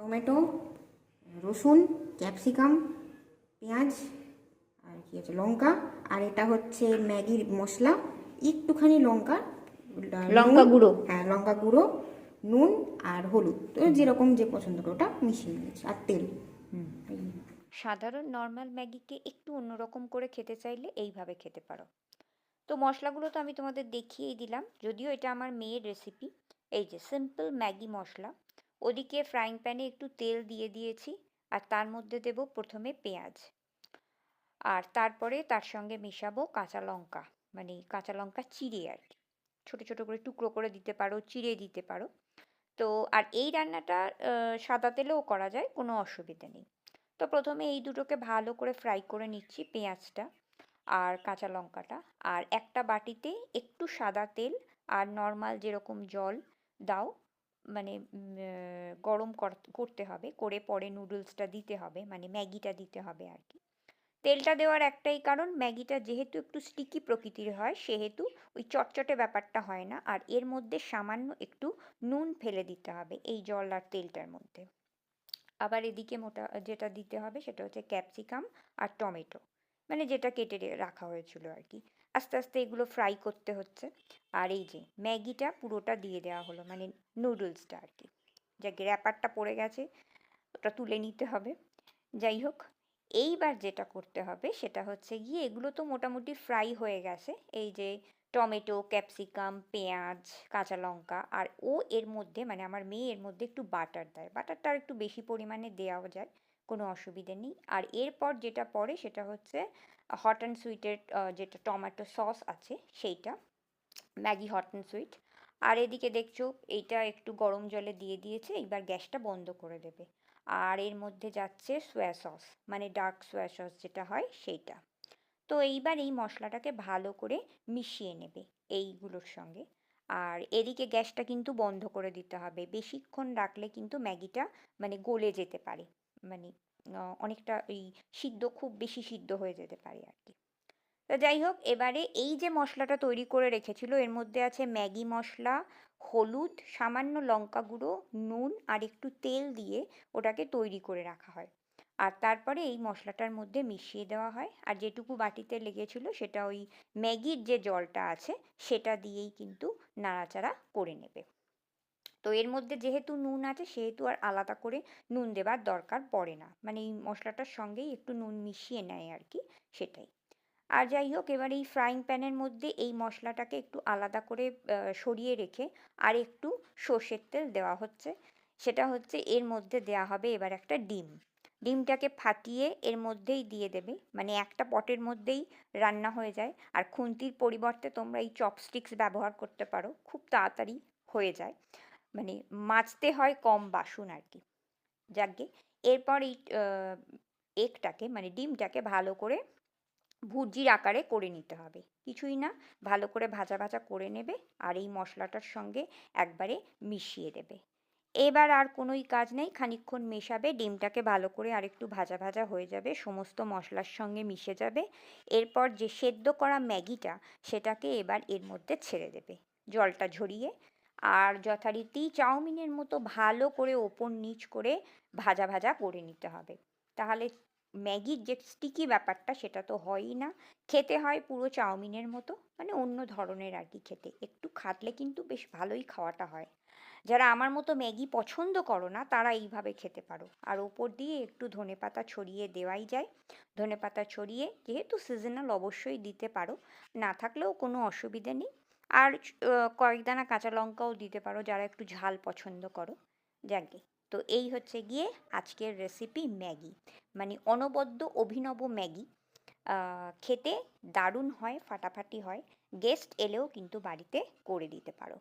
Tomato, রসুন, capsicum, পেঁয়াজ, আর কি আছে লঙ্কা, আর এটা হচ্ছে ম্যাগির মশলা, একটুখানি লঙ্কা গুঁড়ো, হ্যাঁ লঙ্কা গুঁড়ো, নুন আর হলুদ, তো যেরকম যে পছন্দ করে ওটা মিশিয়ে নিয়েছি, আর তেল। সাধারণ নর্মাল ম্যাগিকে একটু অন্যরকম করে খেতে চাইলে এইভাবে খেতে পারো। তো মশলাগুলো তো আমি তোমাদের দেখিয়েই দিলাম, যদিও এটা আমার মেয়ের রেসিপি। এই যে সিম্পল ম্যাগি মশলা। ওদিকে ফ্রাইং প্যানে একটু তেল দিয়ে দিয়েছি, আর তার মধ্যে দেব প্রথমে পেঁয়াজ, আর তারপরে তার সঙ্গে মেশাবো কাঁচা লঙ্কা, মানে কাঁচা লঙ্কা চিড়ে আর কি, ছোটো ছোটো করে টুকরো করে দিতে পারো, চিড়ে দিতে পারো। তো আর এই রান্নাটা সাদা তেলেও করা যায়, কোনো অসুবিধে নেই। তো প্রথমে এই দুটোকে ভালো করে ফ্রাই করে নিচ্ছি, পেঁয়াজটা আর কাঁচা লঙ্কাটা। আর একটা বাটিতে একটু সাদা তেল আর নর্মাল যেরকম জল দাও, মানে গরম করতে হবে, করে পরে নুডলসটা দিতে হবে, মানে ম্যাগিটা দিতে হবে আর কি। তেলটা দেওয়ার একটাই কারণ, ম্যাগিটা যেহেতু একটু স্টিকি প্রকৃতির হয়, সেহেতু ওই চটচটে ব্যাপারটা হয় না। আর এর মধ্যে সামান্য একটু নুন ফেলে দিতে হবে এই জল আর তেলটার মধ্যে। আবার এদিকে যেটা দিতে হবে সেটা হচ্ছে ক্যাপসিকাম আর টমেটো, মানে যেটা কেটে রাখা হয়েছিল আর কি। আস্তে আস্তে এগুলো ফ্রাই করতে হচ্ছে। আর এই যে ম্যাগিটা পুরোটা দিয়ে দেওয়া হলো, মানে নুডলসটা আর কি, যা র্যাপারটা পড়ে গেছে ওটা তুলে নিতে হবে। যাই হোক, এইবার যেটা করতে হবে সেটা হচ্ছে গিয়ে, এগুলো তো মোটামুটি ফ্রাই হয়ে গেছে, এই যে টমেটো, ক্যাপসিকাম, পেঁয়াজ, কাঁচা লঙ্কা, আর ও এর মধ্যে, মানে আমার মেয়ে এর মধ্যে একটু বাটার দেয়, বাটারটা আর একটু বেশি পরিমাণে দেওয়া যায়, কোনো অসুবিধে নেই। আর এরপর যেটা পড়ে সেটা হচ্ছে হট অ্যান্ড সুইটের যেটা টমেটো সস আছে সেইটা, ম্যাগি হট অ্যান্ড সুইট। আর এদিকে দেখছো এইটা একটু গরম জলে দিয়ে দিয়েছে, এবার গ্যাসটা বন্ধ করে দেবে। আর এর মধ্যে যাচ্ছে সোয়া সস, মানে ডার্ক সোয়া সস যেটা হয় সেইটা। তো এইবার এই মশলাটাকে ভালো করে মিশিয়ে নেবে এইগুলোর সঙ্গে। আর এদিকে গ্যাসটা কিন্তু বন্ধ করে দিতে হবে, বেশিক্ষণ রাখলে কিন্তু ম্যাগিটা মানে গলে যেতে পারে, মানে অনেকটা এই খুব বেশি সিদ্ধ হয়ে যেতে পারে আর কি। তো যাই হোক, এবারে এই যে মশলাটা তৈরি করে রেখেছিল, এর মধ্যে আছে ম্যাগি মশলা, হলুদ, সামান্য লঙ্কা গুঁড়ো, নুন আর একটু তেল দিয়ে ওটাকে তৈরি করে রাখা হয়। আর তারপরে এই মশলাটার মধ্যে মিশিয়ে দেওয়া হয়, আর যেটুকু বাটিতে লেগেছিল সেটা ওই ম্যাগির যে জলটা আছে সেটা দিয়েই কিন্তু নাড়াচাড়া করে নেবে। তো এর মধ্যে যেহেতু নুন আছে সেহেতু আর আলাদা করে নুন দেবার দরকার পড়ে না, মানে এই মশলাটার সঙ্গেই একটু নুন মিশিয়ে নেয় আর কি, সেটাই। আর যাই হোক, এবার এই ফ্রাইং প্যানের মধ্যে এই মশলাটাকে একটু আলাদা করে সরিয়ে রেখে আর একটু সর্ষের তেল দেওয়া হচ্ছে। সেটা হচ্ছে এর মধ্যে দেওয়া হবে এবার একটা ডিম। ডিমটাকে ফাটিয়ে এর মধ্যেই দিয়ে দেবে, মানে একটা পটের মধ্যেই রান্না হয়ে যায়। আর খুন্তির পরিবর্তে তোমরা এই চপস্টিক্স ব্যবহার করতে পারো, খুব তাড়াতাড়ি হয়ে যায়, মানে মাজতে হয় কম বাসন আর কি। যাকগে, এরপর এই এগটাকে, মানে ডিমটাকে ভালো করে ভুর্জির আকারে করে নিতে হবে, কিছুই না, ভালো করে ভাজা ভাজা করে নেবে আর এই মশলাটার সঙ্গে একবারে মিশিয়ে দেবে। এবার আর কোনোই কাজ নেই, খানিকক্ষণ মেশাবে, ডিমটাকে ভালো করে আরেকটু ভাজা ভাজা হয়ে যাবে, সমস্ত মশলার সঙ্গে মিশে যাবে। এরপর যে সেদ্ধ করা ম্যাগিটা সেটাকে এবার এর মধ্যে ছেড়ে দেবে, জলটা ঝরিয়ে। আর যথারীতি চাউমিনের মতো ভালো করে ওপর নিচ করে ভাজা ভাজা করে নিতে হবে, তাহলে ম্যাগির যে স্টিকি ব্যাপারটা সেটা তো হয়ই না, খেতে হয় পুরো চাউমিনের মতো, মানে অন্য ধরনের আর কি খেতে, একটু খাটলে কিন্তু বেশ ভালোই খাওয়াটা হয়। যারা আমার মতো ম্যাগি পছন্দ করো না তারা এইভাবে খেতে পারো, আর ওপর দিয়ে একটু ধনেপাতা ছড়িয়ে দেওয়াই যায়। ধনেপাতা ছড়িয়ে, যেহেতু সিজনাল, অবশ্যই দিতে পারো, না থাকলেও কোনো অসুবিধে নেই। আর কয়েক দানা কাঁচা লঙ্কাও দিতে পারো যারা একটু ঝাল পছন্দ করো। যাকে, তো এই হচ্ছে গিয়ে আজকের রেসিপি ম্যাগি, মানে অনবদ্য অভিনব ম্যাগি। খেতে দারুণ হয়, ফাটাফাটি হয়, গেস্ট এলেও কিন্তু বাড়িতে করে দিতে পারো।